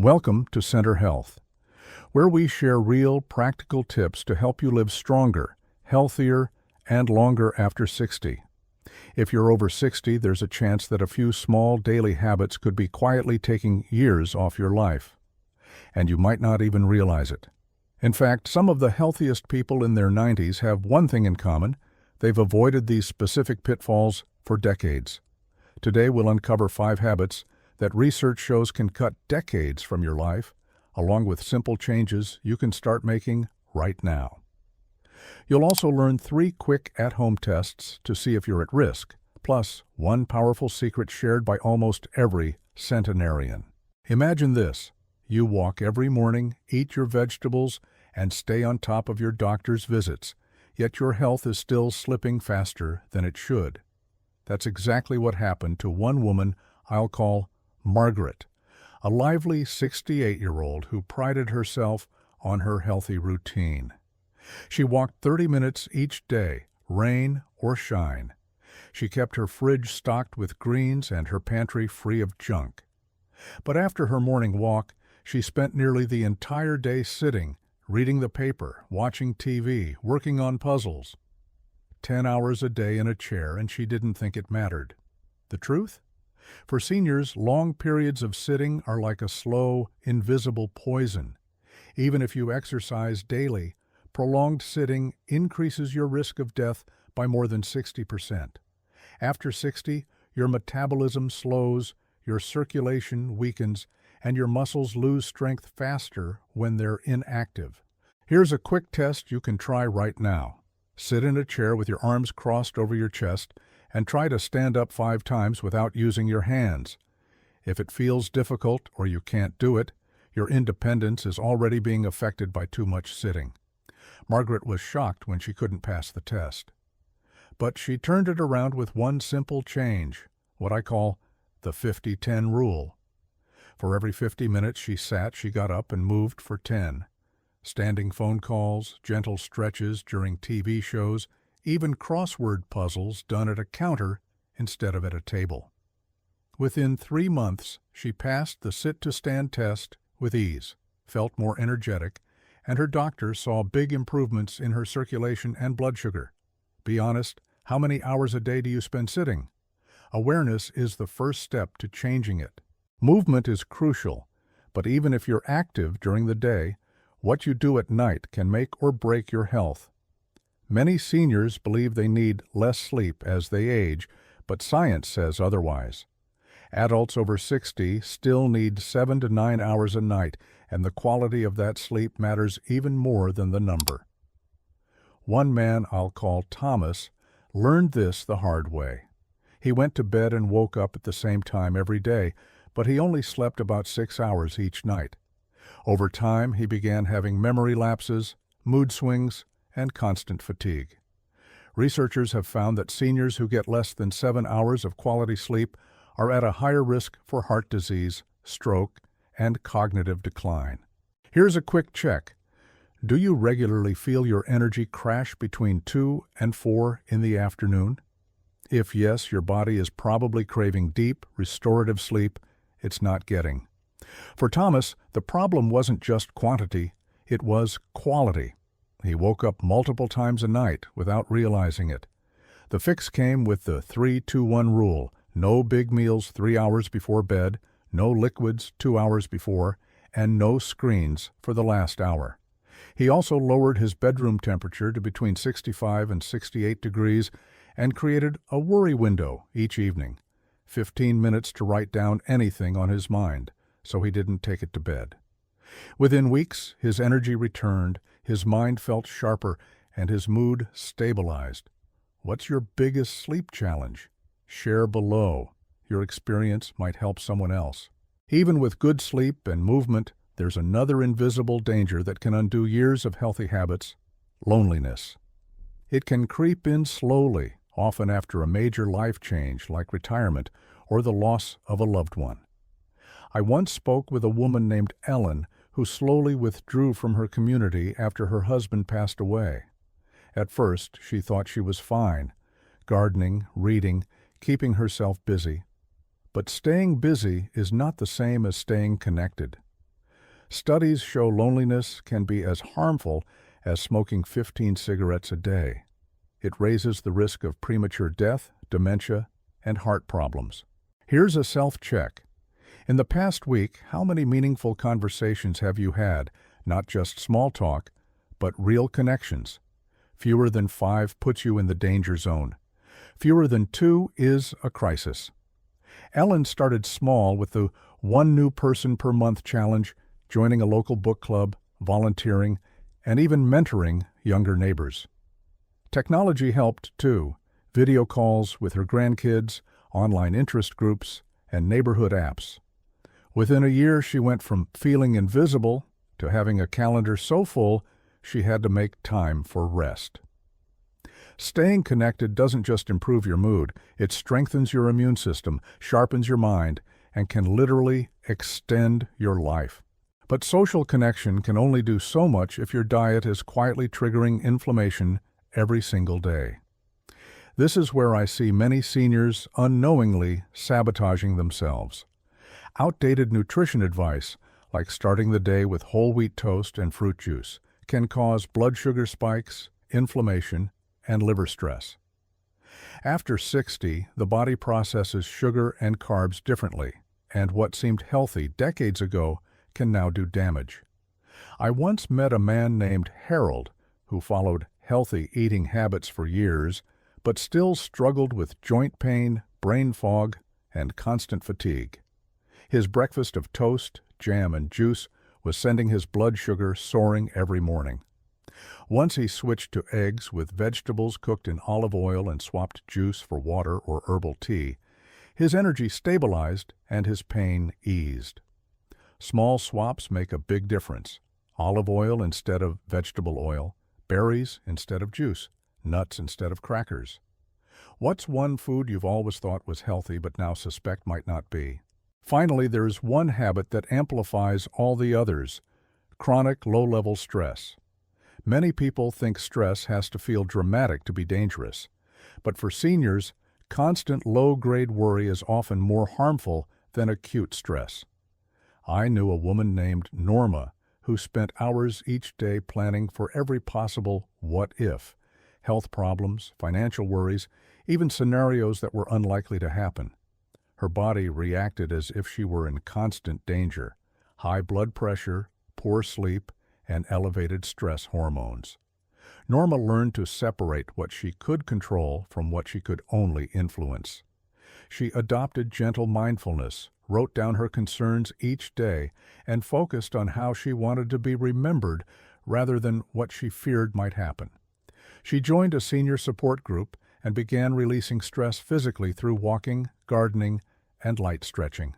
Welcome to Center Health, where we share real, practical tips to help you live stronger, healthier, and longer after 60. If you're over 60, there's a chance that a few small daily habits could be quietly taking years off your life, and you might not even realize it. In fact, some of the healthiest people in their 90s have one thing in common: they've avoided these specific pitfalls for decades. Today we'll uncover 5 habits that research shows can cut decades from your life, along with simple changes you can start making right now. You'll also learn 3 quick at-home tests to see if you're at risk, plus one powerful secret shared by almost every centenarian. Imagine this: you walk every morning, eat your vegetables, and stay on top of your doctor's visits, yet your health is still slipping faster than it should. That's exactly what happened to one woman I'll call Margaret, a lively 68-year-old who prided herself on her healthy routine. She walked 30 minutes each day, rain or shine. She kept her fridge stocked with greens and her pantry free of junk. But after her morning walk, she spent nearly the entire day sitting, reading the paper, watching TV, working on puzzles. 10 hours a day in a chair, and she didn't think it mattered. The truth? For seniors, long periods of sitting are like a slow, invisible poison. Even if you exercise daily, prolonged sitting increases your risk of death by more than 60%. After 60, your metabolism slows, your circulation weakens, and your muscles lose strength faster when they're inactive. Here's a quick test you can try right now. Sit in a chair with your arms crossed over your chest and try to stand up 5 times without using your hands. If it feels difficult or you can't do it, your independence is already being affected by too much sitting. Margaret was shocked when she couldn't pass the test. But she turned it around with one simple change, what I call the 50-10 rule. For every 50 minutes she sat, she got up and moved for 10. Standing phone calls, gentle stretches during TV shows, even crossword puzzles done at a counter instead of at a table. Within 3 months, she passed the sit-to-stand test with ease, felt more energetic, and her doctor saw big improvements in her circulation and blood sugar. Be honest, how many hours a day do you spend sitting? Awareness is the first step to changing it. Movement is crucial, but even if you're active during the day, what you do at night can make or break your health. Many seniors believe they need less sleep as they age, but science says otherwise. Adults over 60 still need 7 to 9 hours a night, and the quality of that sleep matters even more than the number. One man I'll call Thomas learned this the hard way. He went to bed and woke up at the same time every day, but he only slept about 6 hours each night. Over time, he began having memory lapses, mood swings, and constant fatigue. Researchers have found that seniors who get less than 7 hours of quality sleep are at a higher risk for heart disease, stroke, and cognitive decline. Here's a quick check. Do you regularly feel your energy crash between 2 and 4 in the afternoon? If yes, your body is probably craving deep, restorative sleep it's not getting. For Thomas, the problem wasn't just quantity, it was quality. He woke up multiple times a night without realizing it. The fix came with the 3-2-1 rule: no big meals 3 hours before bed, no liquids 2 hours before, and no screens for the last hour. He also lowered his bedroom temperature to between 65 and 68 degrees and created a worry window each evening, 15 minutes to write down anything on his mind, so he didn't take it to bed. Within weeks, his energy returned, his mind felt sharper, and his mood stabilized. What's your biggest sleep challenge? Share below. Your experience might help someone else. Even with good sleep and movement, there's another invisible danger that can undo years of healthy habits: loneliness. It can creep in slowly, often after a major life change like retirement or the loss of a loved one. I once spoke with a woman named Ellen who slowly withdrew from her community after her husband passed away. At first, she thought she was fine, gardening, reading, keeping herself busy. But staying busy is not the same as staying connected. Studies show loneliness can be as harmful as smoking 15 cigarettes a day. It raises the risk of premature death, dementia, and heart problems. Here's a self-check. In the past week, how many meaningful conversations have you had, not just small talk, but real connections? Fewer than 5 puts you in the danger zone. Fewer than 2 is a crisis. Ellen started small with the 1 new person per month challenge, joining a local book club, volunteering, and even mentoring younger neighbors. Technology helped, too. Video calls with her grandkids, online interest groups, and neighborhood apps. Within a year, she went from feeling invisible to having a calendar so full she had to make time for rest. Staying connected doesn't just improve your mood, it strengthens your immune system, sharpens your mind, and can literally extend your life. But social connection can only do so much if your diet is quietly triggering inflammation every single day. This is where I see many seniors unknowingly sabotaging themselves. Outdated nutrition advice, like starting the day with whole wheat toast and fruit juice, can cause blood sugar spikes, inflammation, and liver stress. After 60, the body processes sugar and carbs differently, and what seemed healthy decades ago can now do damage. I once met a man named Harold who followed healthy eating habits for years, but still struggled with joint pain, brain fog, and constant fatigue. His breakfast of toast, jam, and juice was sending his blood sugar soaring every morning. Once he switched to eggs with vegetables cooked in olive oil and swapped juice for water or herbal tea, his energy stabilized and his pain eased. Small swaps make a big difference. Olive oil instead of vegetable oil, berries instead of juice, nuts instead of crackers. What's one food you've always thought was healthy but now suspect might not be? Finally, there's one habit that amplifies all the others: chronic low-level stress. Many people think stress has to feel dramatic to be dangerous, but for seniors, constant low-grade worry is often more harmful than acute stress. I knew a woman named Norma who spent hours each day planning for every possible what-if, health problems, financial worries, even scenarios that were unlikely to happen. Her body reacted as if she were in constant danger: high blood pressure, poor sleep, and elevated stress hormones. Norma learned to separate what she could control from what she could only influence. She adopted gentle mindfulness, wrote down her concerns each day, and focused on how she wanted to be remembered rather than what she feared might happen. She joined a senior support group and began releasing stress physically through walking, gardening, and light stretching.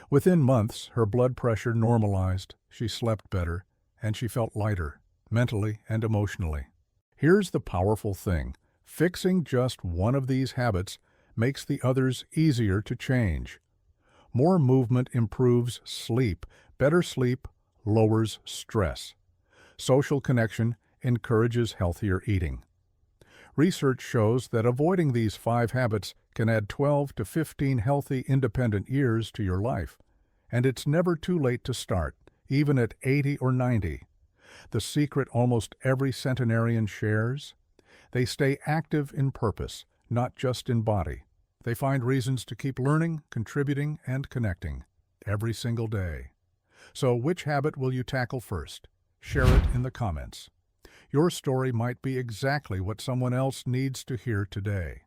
Within months, her blood pressure normalized, she slept better, and she felt lighter, mentally and emotionally. Here's the powerful thing: fixing just one of these habits makes the others easier to change. More movement improves sleep. Better sleep lowers stress. Social connection encourages healthier eating. Research shows that avoiding these 5 habits can add 12 to 15 healthy, independent years to your life. And it's never too late to start, even at 80 or 90. The secret almost every centenarian shares: they stay active in purpose, not just in body. They find reasons to keep learning, contributing, and connecting every single day. So which habit will you tackle first? Share it in the comments. Your story might be exactly what someone else needs to hear today.